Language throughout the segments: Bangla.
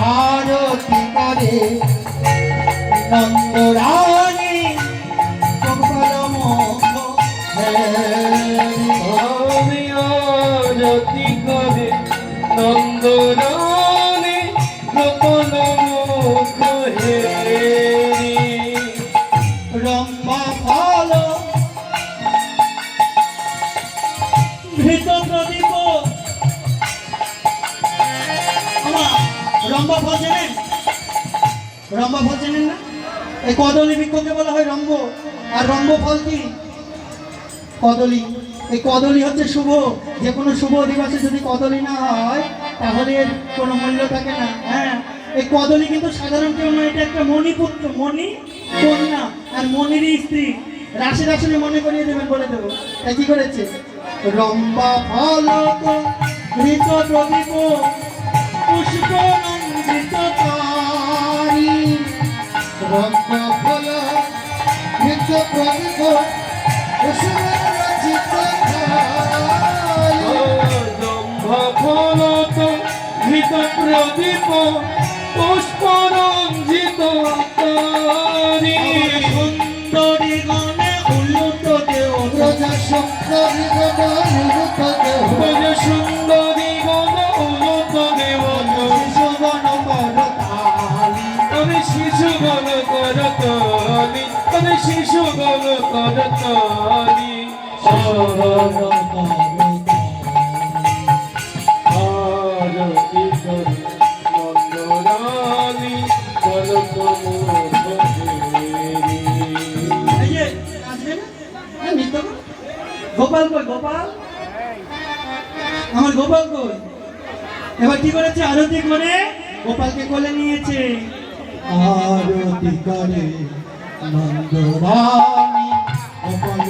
আরতি করে নন্দরানী আরতি করে নন্দরানী গোপন মুখ রম্ভা ফল ঘৃত প্রদীপ রম্ভা ফল চেনেন? রম্ভা ফল চেনেন না? এই কদলী বৃক্ষকে বলা হয় রম্ভ। আর রম্ভ ফল কি? কদলী। এই কদলী হচ্ছে শুভ। যে কোনো শুভ দিবসে যদি কদলী না হয় তাহলে এর কোনো মূল্য থাকে না। হ্যাঁ, এই কদলী কিন্তু সাধারণ কেউ নয়, এটা একটা মণিপুত্র, মণি কন্যা আর মণিরই স্ত্রী। রাশি রাশি মনে করিয়ে দেবেন, বলে দেবো। তাই কি করেছে? রম্ভা ফল ঘৃত প্রদীপ পুষ্প নন্দিত তারি। রম্ভা ফল ঘৃত প্রদীপ পুষ্প নন্দিত তারি। রম্ভা ফল ঘৃত প্রদীপ পুষ্প রঞ্জিত তারি। সুন্দরী গণে উল্লুত দেহ প্রজা সুন্দরী গণ উল্লুত দেহ প্রজা সুন্দরী গণ উল্লুত দেহ শিশুগণ করতালি আমি শিশুগণ করতালি আমি শিশুগণ করতালি আরতি করে নন্দরানী গোপাল কই? গোপাল, আমার গোপাল কই? এবার কি করেছে? আরতি করে গোপালকে কোলে নিয়েছে। আরতি করে নন্দরানী গোপাল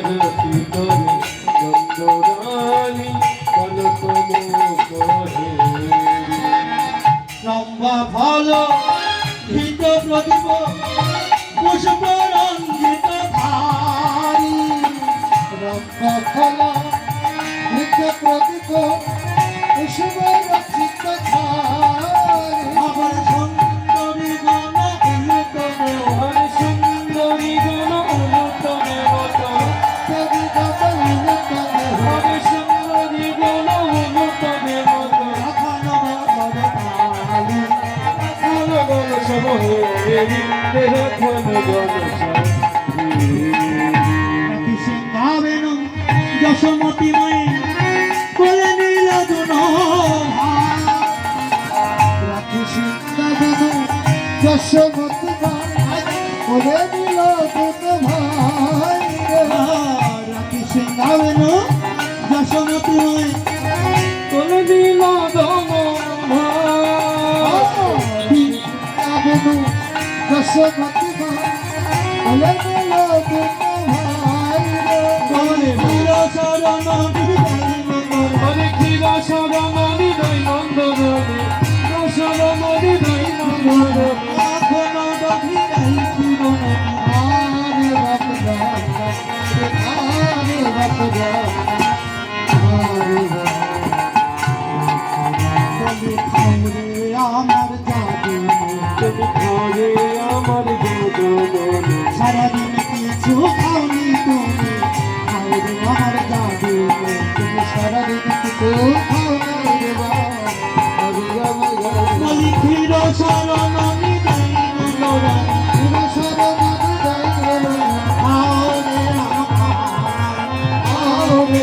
আরতি করে নন্দরানী রম্ভা ফল ঘৃত প্রদীপ পুষ্প রঞ্জিত ধারি। রম্ভা ফল ঘৃত প্রদীপ পুষ্প রঞ্জিত ধারি। আমার সুন্দরী গণ উন্নত আমার সুন্দরী গণ উন্নত দেবতা দেবী গণ উন্নত আমার সুন্দরী গণ উন্নত দেবতা এখন করতালি গণ গণ সব হরি দেহ ঘন গণ সিংহাবেন যশোমতী মায়ে কোলে নিল দুনো রাখি সিংহাবেন যশোমতী কোলে নিল দুনো ভাই। রাখি সিংহাবেন যশোমতী মায়ে কোলে দিল দম সিংহাবেন যশোমতী কোলে নিল দুনো ভাই। বলে বীর শরণ হরে ক্ষীর শরণ হৃদয় নন্দরানী শরণ হৃদয় নন্দরানী এখনো গভীরাই জীবন আরে বাপ আরে বাপ বলি খাইরে আমার জাদু তুমি ঘরে আমার যোগন সারাদিন কিছু খাওনি তুমি খাইরে আমার জাদু তুমি সারাদিন কিছু খাওনি রে বলি ক্ষীর শরণ নিদাই নন্দরানী ক্ষীর শরণ নিদাই আরে আরে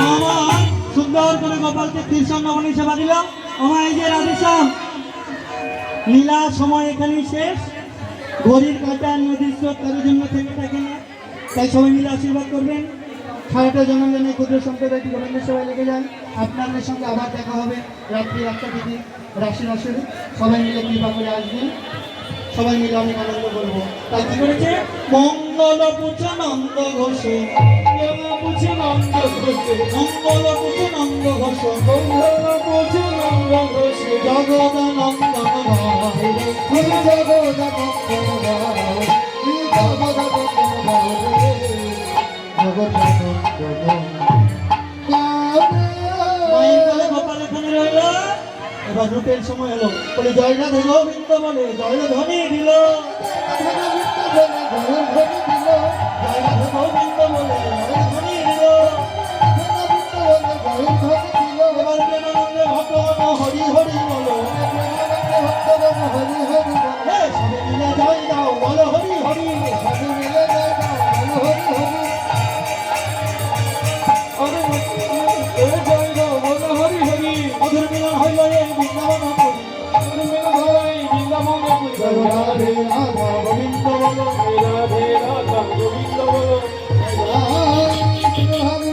আমার সুন্দর করে গোপালকে কৃষ্ণ নবনী সেবা দিলাম। আমার এই যে রাধেশ্যাম লীলা সময় এখানেই শেষ। ঘড়ির কাঁটা নির্দিষ্ট তার জন্য থেকে থাকে না, তাই সবাই মিলে আশীর্বাদ করবেন। সারাটা জনগণের ক্ষুদ্র সম্প্রদায়টি গোবিন্দের সবাই লেগে যান। আপনাদের সঙ্গে আবার দেখা হবে রাত্রি 8টা থেকে রাশি রাশি। সবাই মিলে কৃপা করে আসবেন, সবাই মিলে অনেক আনন্দ করবো। তাই কি করেছে? মঙ্গল পুছ নন্দ ঘোষ পুছে নন্দ ঘোষে মঙ্গল পুছ নন্দ ঘোষ পুছে নন্দ ঘোষে জগদানন্দন ভাই মায়ের কোলে গোপাল এখানে রইল। এবার রূপের সময় হলো, বলে জয়নাথ গোবিন্দ বলে জয় ধ্বনি দিল। জয়নাথ গোবিন্দ বলে জয় ধ্বনি দিল। এবার প্রেমানন্দে ভক্তগণ হরি হরি বলো। হে সবে মিলে জয় দাও বলো হরি হরি। মধুর মিলন হইল এই বৃন্দাবন পুরী। রাধে রাধা গোবিন্দ বলো। হরি হরি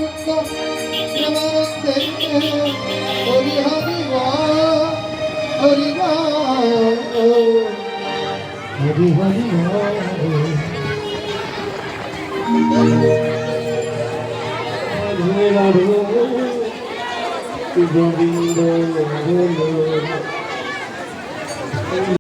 গোবিন্দ